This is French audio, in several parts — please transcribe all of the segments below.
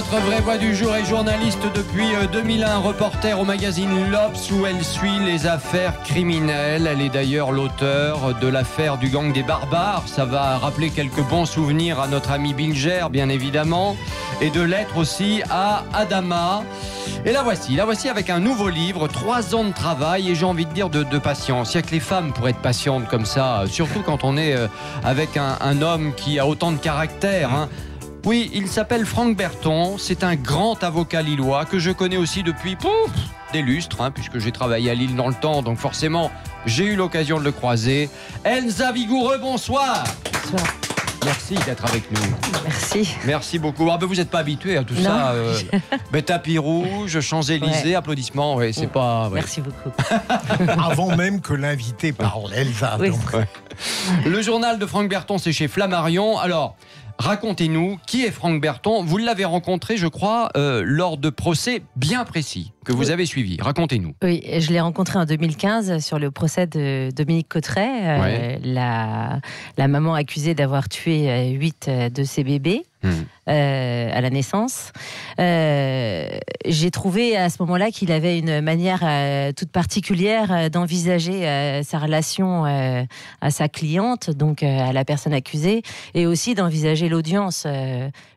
Notre vraie voix du jour est journaliste depuis 2001, reporter au magazine l'Obs où elle suit les affaires criminelles. Elle est d'ailleurs l'auteur de l'affaire du gang des barbares. Ça va rappeler quelques bons souvenirs à notre ami Bilger, bien évidemment, et de lettres aussi à Adama. Et la voici avec un nouveau livre, 3 ans de travail et j'ai envie de dire de patience. Il n'y a que les femmes pour être patientes comme ça, surtout quand on est avec un homme qui a autant de caractère, hein. Oui, il s'appelle Franck Berton, c'est un grand avocat lillois que je connais aussi depuis des lustres, hein, puisque j'ai travaillé à Lille dans le temps, donc forcément j'ai eu l'occasion de le croiser. Elsa Vigoureux, bonsoir. Bonsoir. Merci d'être avec nous. Merci. Merci beaucoup. Ah ben vous n'êtes pas habitué à tout ça. Tapis rouge, Champs-Élysées, applaudissements. Ouais, c'est pas. Ouais. Merci beaucoup. Avant même que l'invité parle, Elsa. Oui. Donc. Ouais. Le journal de Franck Berton, c'est chez Flammarion. Alors, racontez-nous, qui est Franck Berton ? Vous l'avez rencontré, je crois, lors de procès bien précis que vous avez suivis. Racontez-nous. Oui, je l'ai rencontré en 2015 sur le procès de Dominique Cotteray, la maman accusée d'avoir tué 8 de ses bébés. À la naissance. J'ai trouvé à ce moment-là qu'il avait une manière toute particulière d'envisager sa relation à sa cliente, donc à la personne accusée, et aussi d'envisager l'audience.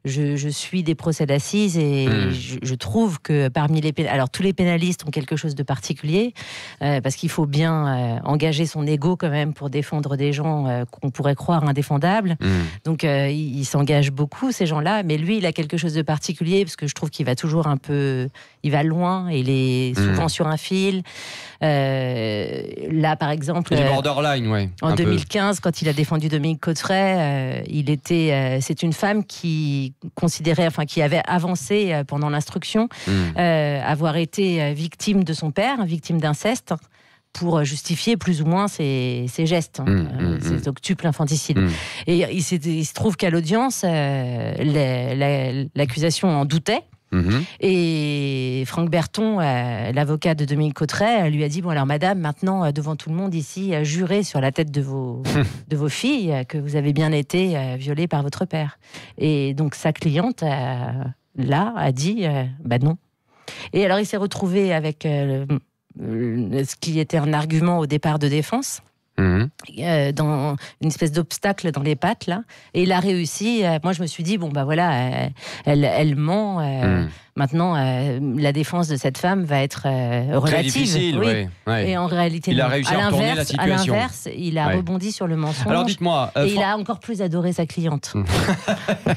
Je suis des procès d'assises et je trouve que parmi les alors tous les pénalistes ont quelque chose de particulier parce qu'il faut bien engager son ego quand même pour défendre des gens qu'on pourrait croire indéfendables. Donc ils s'engagent beaucoup ces gens-là, mais lui il a quelque chose de particulier parce que je trouve qu'il va toujours un peu, il va loin, il est souvent sur un fil. Là par exemple, il est borderline, ouais. En 2015, quand il a défendu Dominique Cotteray, c'est une femme qui considérait, enfin qui avait avancé pendant l'instruction, avoir été victime de son père, victime d'inceste, pour justifier plus ou moins ses gestes, ses octuples infanticides. Et il se trouve qu'à l'audience, l'accusation en doutait. Et Franck Berton, l'avocat de Dominique Cotteray, lui a dit: bon alors madame, maintenant devant tout le monde ici, jurez sur la tête de vos filles que vous avez bien été violée par votre père. Et donc sa cliente là a dit bah non. Et alors il s'est retrouvé avec ce qui était un argument au départ de défense, dans une espèce d'obstacle dans les pattes là, et il a réussi. Moi je me suis dit bon bah voilà, elle ment. Maintenant, la défense de cette femme va être relative. Très difficile, oui. Et en réalité, il a réussi à retourner la situation. À l'inverse, il a rebondi sur le mensonge. Alors dites-moi, et il a encore plus adoré sa cliente.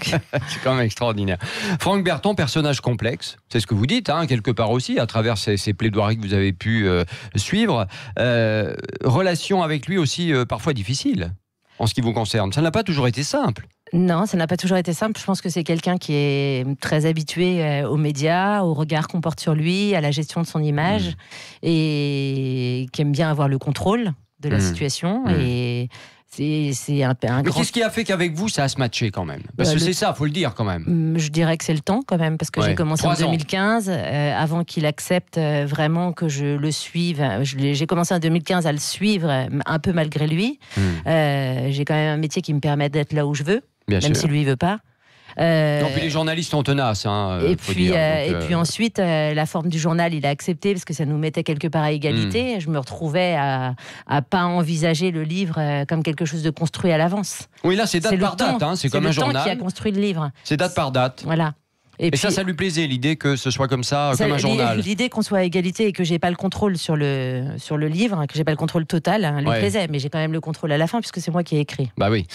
C'est quand même extraordinaire. Franck Berton, personnage complexe, c'est ce que vous dites, hein, quelque part aussi, à travers ces plaidoiries que vous avez pu suivre. Relation avec lui aussi parfois difficile, en ce qui vous concerne. Ça n'a pas toujours été simple. Non, ça n'a pas toujours été simple. Je pense que c'est quelqu'un qui est très habitué aux médias, au regard qu'on porte sur lui, à la gestion de son image, et qui aime bien avoir le contrôle de la situation. Et c'est un Mais grand... qu'est-ce qui a fait qu'avec vous, ça a se matché quand même ? Parce que c'est ça, faut le dire quand même. Je dirais que c'est le temps quand même, parce que j'ai commencé en 2015, avant qu'il accepte vraiment que je le suive. J'ai commencé en 2015 à le suivre, un peu malgré lui. J'ai quand même un métier qui me permet d'être là où je veux. Bien même sûr. Si lui il veut pas. Non, puis les journalistes sont tenaces. Et puis ensuite, la forme du journal, il a accepté parce que ça nous mettait quelque part à égalité. Je me retrouvais à pas envisager le livre comme quelque chose de construit à l'avance. Oui, là c'est date par date, hein, c'est comme un journal. C'est le temps qui a construit le livre. C'est date par date. Voilà. Et puis, ça lui plaisait, l'idée que ce soit comme ça, comme un journal. L'idée qu'on soit à égalité et que j'ai pas le contrôle sur le livre, que j'ai pas le contrôle total, lui plaisait, mais j'ai quand même le contrôle à la fin puisque c'est moi qui ai écrit. Bah oui.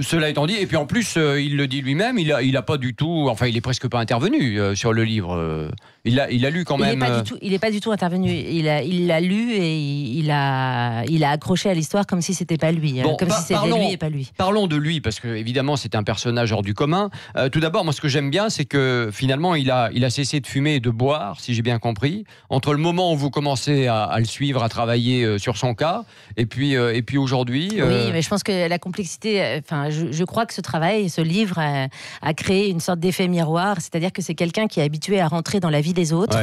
Cela étant dit, et puis en plus, il le dit lui-même, il a pas du tout, enfin il est presque pas intervenu sur le livre. Il a lu quand même. Il est pas du tout intervenu. Il l'a lu et il a accroché à l'histoire comme si c'était pas lui, bon, comme si c'était lui et pas lui. Parlons de lui parce que évidemment c'est un personnage hors du commun. Tout d'abord, moi ce que j'aime bien, c'est que finalement il a cessé de fumer et de boire, si j'ai bien compris, entre le moment où vous commencez à le suivre, à travailler sur son cas, et puis aujourd'hui. Oui, mais je pense que la complexité. Enfin, je crois que ce travail, ce livre, a créé une sorte d'effet miroir, c'est-à-dire que c'est quelqu'un qui est habitué à rentrer dans la vie des autres.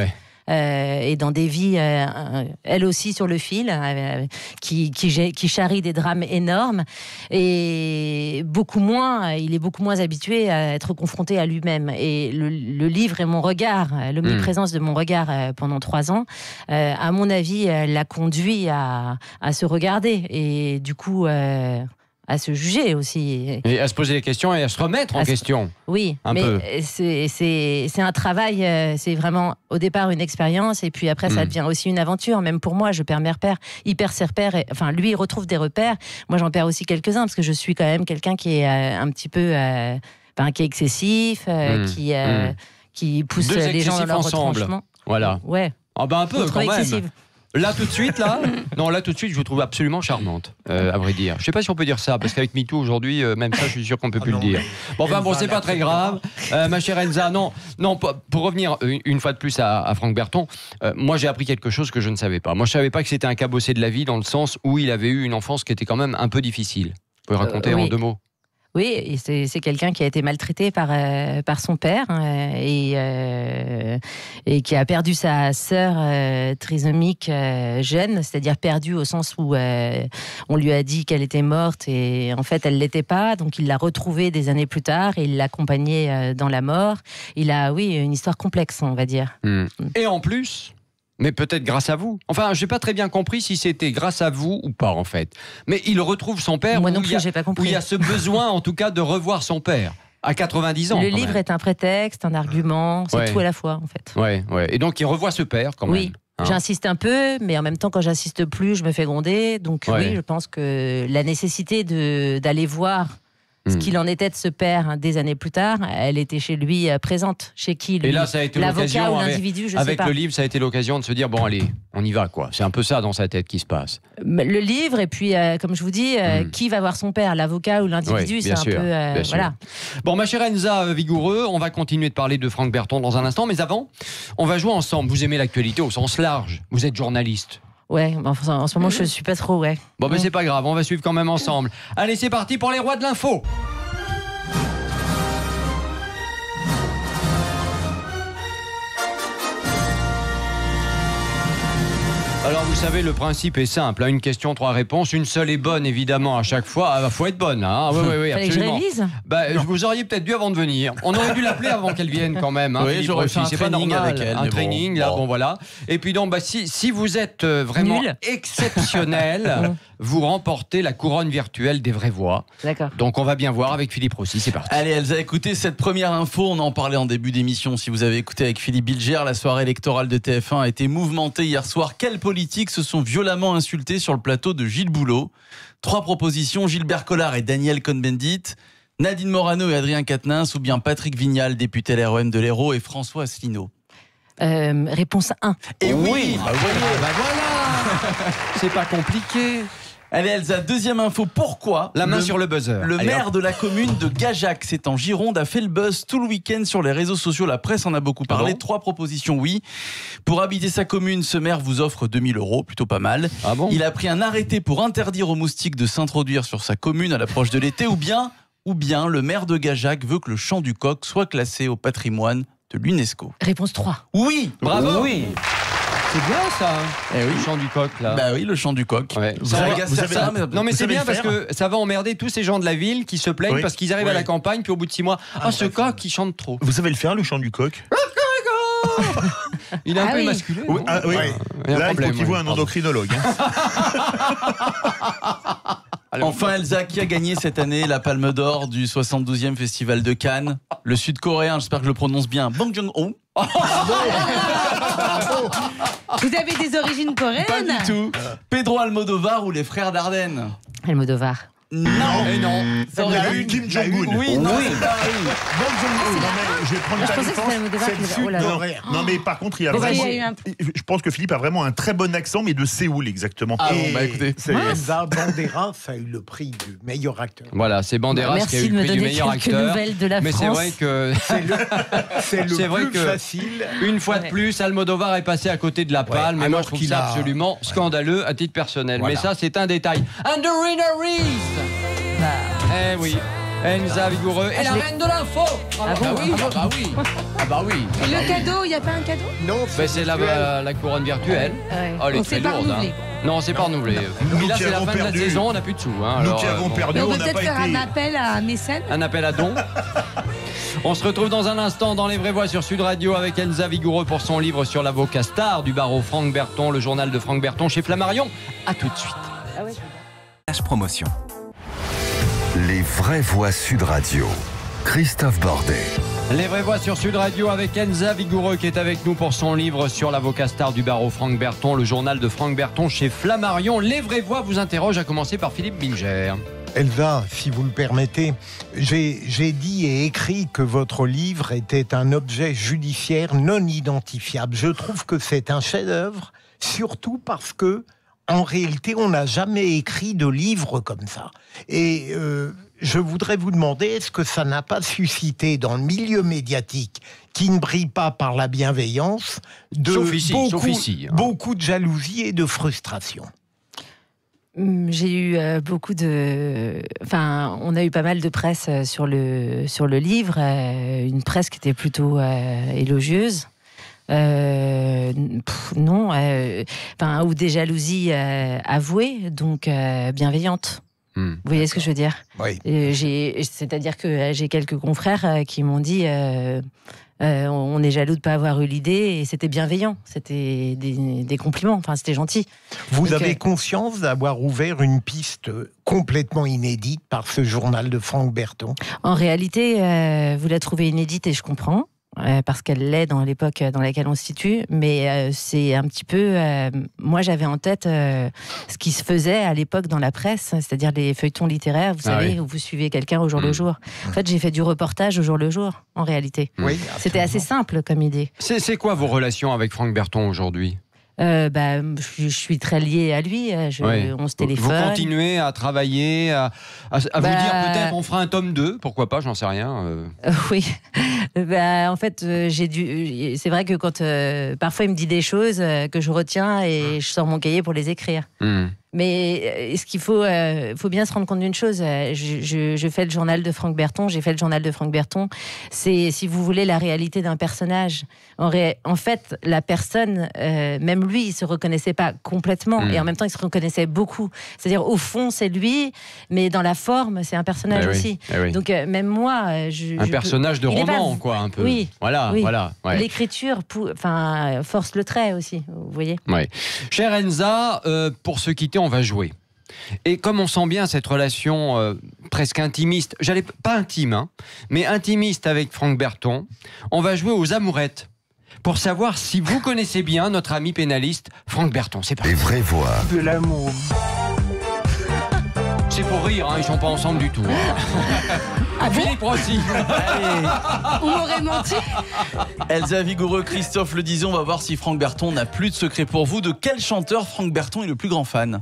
et dans des vies, elle aussi sur le fil, qui charrie des drames énormes. Et il est beaucoup moins habitué à être confronté à lui-même. Et le livre et mon regard, l'omniprésence de mon regard pendant 3 ans, à mon avis, l'a conduit à se regarder. Et du coup... à se juger aussi. Et à se poser des questions et à se remettre en question. Oui, mais c'est un travail, c'est vraiment au départ une expérience et puis après ça devient aussi une aventure. Même pour moi, je perds mes repères, il perd ses repères, enfin lui il retrouve des repères, moi j'en perds aussi quelques-uns parce que je suis quand même quelqu'un qui est un petit peu, qui est excessif, qui pousse les gens dans leur retranchement. Voilà. Ouais. Ah ben un peu quand même. Excessive. Là tout de suite, je vous trouve absolument charmante, à vrai dire. Je ne sais pas si on peut dire ça, parce qu'avec MeToo aujourd'hui, même ça, je suis sûr qu'on ne peut plus le dire. Bon, c'est pas très grave. Ma chère Elsa, non, pour revenir une fois de plus à Franck Berton, moi j'ai appris quelque chose que je ne savais pas. Moi je ne savais pas que c'était un cabossé de la vie, dans le sens où il avait eu une enfance qui était quand même un peu difficile. Vous pouvez raconter en 2 mots? Oui, c'est quelqu'un qui a été maltraité par son père et qui a perdu sa sœur trisomique jeune, c'est-à-dire perdue au sens où on lui a dit qu'elle était morte et en fait elle ne l'était pas, donc il l'a retrouvée des années plus tard et il l'a accompagnée dans la mort. Il a, une histoire complexe, on va dire. Et en plus... Mais peut-être grâce à vous. Enfin, je n'ai pas très bien compris si c'était grâce à vous ou pas, en fait. Mais il retrouve son père. Moi non plus, j'ai pas compris. Où il y a ce besoin, en tout cas, de revoir son père. À 90 ans. Le livre est un prétexte, un argument, c'est tout à la fois, en fait. Ouais. Et donc, il revoit ce père, quand même. Oui. J'insiste un peu, mais en même temps, quand j'insiste plus, je me fais gronder. Donc oui, je pense que la nécessité d'aller voir ce qu'il en était de ce père des années plus tard, elle était chez lui présente. Chez qui lui? Et là, ça a été l'avocat ou l'individu, je sais pas. Avec le livre, ça a été l'occasion de se dire, bon allez, on y va quoi. C'est un peu ça dans sa tête qui se passe. Le livre, et puis comme je vous dis, qui va voir son père, l'avocat ou l'individu, c'est un peu... voilà. Bon, ma chère Elsa Vigoureux, on va continuer de parler de Franck Berton dans un instant, mais avant, on va jouer ensemble. Vous aimez l'actualité au sens large, vous êtes journaliste. Ouais, en ce moment je suis pas trop, Bon, mais c'est pas grave, on va suivre quand même ensemble. Allez, c'est parti pour les rois de l'info. Alors vous savez, le principe est simple, une question, 3 réponses, une seule est bonne évidemment à chaque fois. Il faut être bonne, hein. Oui, absolument. Que je révise. Vous auriez peut-être dû avant de venir. On aurait dû l'appeler avant qu'elle vienne quand même. Oui, j'aurais fait un training avec elle. Un training, là, bon voilà. Et puis donc, si vous êtes vraiment exceptionnel, vous remportez la couronne virtuelle des vraies voix. D'accord. Donc on va bien voir avec Philippe Rossi, c'est parti. Allez Elsa, écoutez cette première info, on en parlait en début d'émission. Si vous avez écouté avec Philippe Bilger, la soirée électorale de TF1 a été mouvementée hier soir. Quels politiques se sont violemment insultés sur le plateau de Gilles Boulot? 3 propositions, Gilbert Collard et Daniel Cohn-Bendit, Nadine Morano et Adrien Quatennens, ou bien Patrick Vignal, député LREM de l'Hérault, et François Asselineau. Réponse 1. Et oui, voilà. C'est pas compliqué. Allez Elsa, deuxième info, pourquoi la main sur le buzzer. Le maire de la commune de Gajac, c'est en Gironde, a fait le buzz tout le week-end sur les réseaux sociaux. La presse en a beaucoup parlé. 3 propositions, oui. Pour habiter sa commune, ce maire vous offre 2 000 €, plutôt pas mal. Ah bon? Il a pris un arrêté pour interdire aux moustiques de s'introduire sur sa commune à l'approche de l'été, ou bien le maire de Gajac veut que le chant du coq soit classé au patrimoine de l'UNESCO. Réponse 3. Oui, bravo. Oui. C'est bien ça, le chant du coq là. Bah oui, le chant du coq. Ouais. Non mais c'est bien parce que ça va emmerder tous ces gens de la ville qui se plaignent parce qu'ils arrivent à la campagne puis au bout de 6 mois, ce coq il chante trop. Vous savez le faire, le chant du coq? Il est un peu masculin. Oui. Là, il faut qu'il voit un endocrinologue. Enfin Elsa, qui a gagné cette année la Palme d'Or du 72e Festival de Cannes? Le Sud-Coréen, j'espère que je le prononce bien, Bong Joon-ho. Vous avez des origines coréennes? Pas du tout. Pedro Almodovar ou les frères Dardenne? Almodovar. Non. Et non. Ça aurait eu Kim Jong-un. Oui, non, c'est pas Bong Joon-ho. Non mais je vais prendre ta défense. C'est le Sud-Coréen. Non mais par contre, il y a vraiment. Je pense que Philippe a vraiment un très bon accent, mais de Séoul exactement. Ah bon, bah écoutez. Elsa Banderas a eu le prix du meilleur acteur. Voilà, c'est Banderas qui a eu le prix du meilleur acteur. Mais c'est vrai que c'est le plus facile. Une fois de plus, Almodovar est passé à côté de la palme. Et moi, je trouve ça absolument scandaleux à titre personnel. Mais ça, c'est un détail. And the winner is... Eh oui. Enza Vigoureux et la reine de l'info. Ah oui. Et le cadeau, il n'y a pas un cadeau? Non, c'est la couronne virtuelle. Ouais. Oh, elle est très lourde. Non, c'est pas renouvelé. Puis là, c'est la fin de la saison, on n'a plus de sous. Nous qui avons perdu, on n'a peut peut-être pas faire été... un appel à un mécène. Un appel à dons. On se retrouve dans un instant dans Les Vraies Voix sur Sud Radio avec Enza Vigoureux pour son livre sur l'avocat star du barreau Franck Berton, le journal de Franck Berton chez Flammarion. À tout de suite. Promotion. Les Vraies Voix Sud Radio. Christophe Bordet. Les Vraies Voix sur Sud Radio avec Enza Vigoureux qui est avec nous pour son livre sur l'avocat star du barreau Franck Berton, le journal de Franck Berton chez Flammarion. Les Vraies Voix vous interrogent, à commencer par Philippe Bilger. Elsa, si vous le permettez, j'ai dit et écrit que votre livre était un objet judiciaire non identifiable. Je trouve que c'est un chef-d'œuvre, surtout parce que, en réalité, on n'a jamais écrit de livre comme ça. Et je voudrais vous demander, est-ce que ça n'a pas suscité dans le milieu médiatique, qui ne brille pas par la bienveillance, beaucoup de jalousie et de frustration? J'ai eu beaucoup de... Enfin, on a eu pas mal de presse sur le livre, une presse qui était plutôt élogieuse. Non, ou des jalousies avouées, donc bienveillantes. Vous voyez ce que je veux dire? Oui. C'est-à-dire que j'ai quelques confrères qui m'ont dit on est jaloux de ne pas avoir eu l'idée, et c'était bienveillant, c'était des compliments, enfin c'était gentil. Vous avez conscience d'avoir ouvert une piste complètement inédite par ce journal de Franck Berton? En réalité, vous la trouvez inédite et je comprends. Parce qu'elle l'est dans l'époque dans laquelle on se situe, mais c'est un petit peu... moi, j'avais en tête ce qui se faisait à l'époque dans la presse, c'est-à-dire les feuilletons littéraires, vous savez, où vous suivez quelqu'un au jour le jour. En fait, j'ai fait du reportage au jour le jour, en réalité. Oui, c'était assez simple comme idée. C'est quoi vos relations avec Franck Berton aujourd'hui? Je suis très liée à lui. On se téléphone. Vous continuez à travailler, à vous dire peut-être on fera un tome 2, pourquoi pas, j'en sais rien. Oui. En fait, c'est vrai que quand parfois il me dit des choses que je retiens et je sors mon cahier pour les écrire. Mais ce qu'il faut bien se rendre compte d'une chose. Je fais le journal de Franck Berton. J'ai fait le journal de Franck Berton. C'est, si vous voulez, la réalité d'un personnage. En fait, la personne, même lui, il se reconnaissait pas complètement, et en même temps, il se reconnaissait beaucoup. C'est-à-dire, au fond, c'est lui, mais dans la forme, c'est un personnage aussi. Donc, même moi, un personnage de roman, quoi, un peu. Oui. Voilà. Ouais. L'écriture, force le trait aussi. Vous voyez. Ouais. Chère Enza, pour se quitter, on va jouer. Et comme on sent bien cette relation presque intimiste, pas intime, mais intimiste avec Franck Berton, on va jouer aux amourettes pour savoir si vous connaissez bien notre ami pénaliste Franck Berton. C'est parti. Les Vraies Voix. De l'amour. C'est pour rire, ils sont pas ensemble du tout. Philippe Rossi. On m'aurait menti. Enza Vigoureux, Christophe le disait, on va voir si Franck Berton n'a plus de secret pour vous. De quel chanteur Franck Berton est le plus grand fan?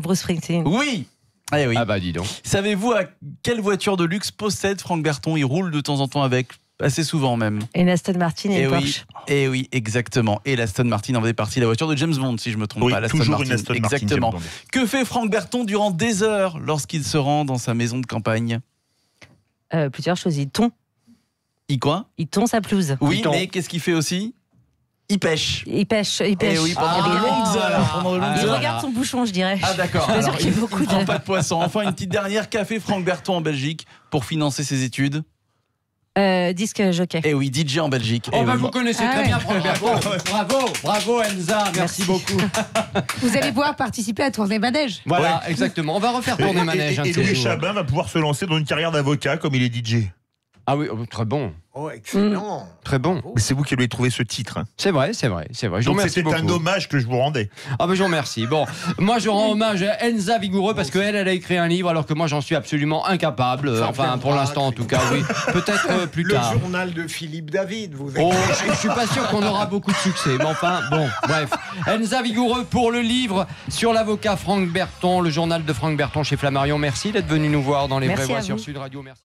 Bruce Springsteen. Oui. Oui. Ah bah dis donc. Savez-vous à quelle voiture de luxe possède Franck Berton? Il roule de temps en temps avec, assez souvent même. Et une Aston Martin et une Porsche. Et oui, exactement. Et l'Aston Martin en faisait partie, la voiture de James Bond, si je me trompe pas. Toujours une Aston Martin. Exactement. Que fait Franck Berton durant des heures lorsqu'il se rend dans sa maison de campagne? Plusieurs choses. Il tond. Il quoi? Il tond sa pelouse. Oui, mais qu'est-ce qu'il fait aussi? Il pêche. Il pêche. Et oui, pendant de longues heures. Il regarde son bouchon, je dirais. Ah d'accord. Je suis sûr qu'il y a beaucoup de... pas de poisson. Enfin, une petite dernière. Qu'a fait Franck Berton en Belgique pour financer ses études? Disque jockey. Et oui, DJ en Belgique. Vous connaissez très bien Franck Berton. Bravo Enza, merci beaucoup. Vous allez pouvoir participer à Tournée Manège. Voilà, exactement. On va refaire Tournée Manège. Et Louis Chabin va pouvoir se lancer dans une carrière d'avocat comme il est DJ. Ah oui, très bon. Oh, excellent. Très bon. Mais c'est vous qui lui avez trouvé ce titre. C'est vrai. Je vous Donc remercie c'était beaucoup. un hommage que je vous rendais. Ah ben je vous remercie. Bon, moi je rends hommage à Enza Vigoureux parce qu'elle a écrit un livre alors que moi j'en suis absolument incapable. Enfin pour l'instant en tout cas, oui. Peut-être plus tard. Le journal de Philippe David. Je suis pas sûr qu'on aura beaucoup de succès. Mais enfin, bon, bref. Enza Vigoureux pour le livre sur l'avocat Franck Berton, le journal de Franck Berton chez Flammarion. Merci d'être venu nous voir dans Les Vraies Voix sur Sud Radio. Merci.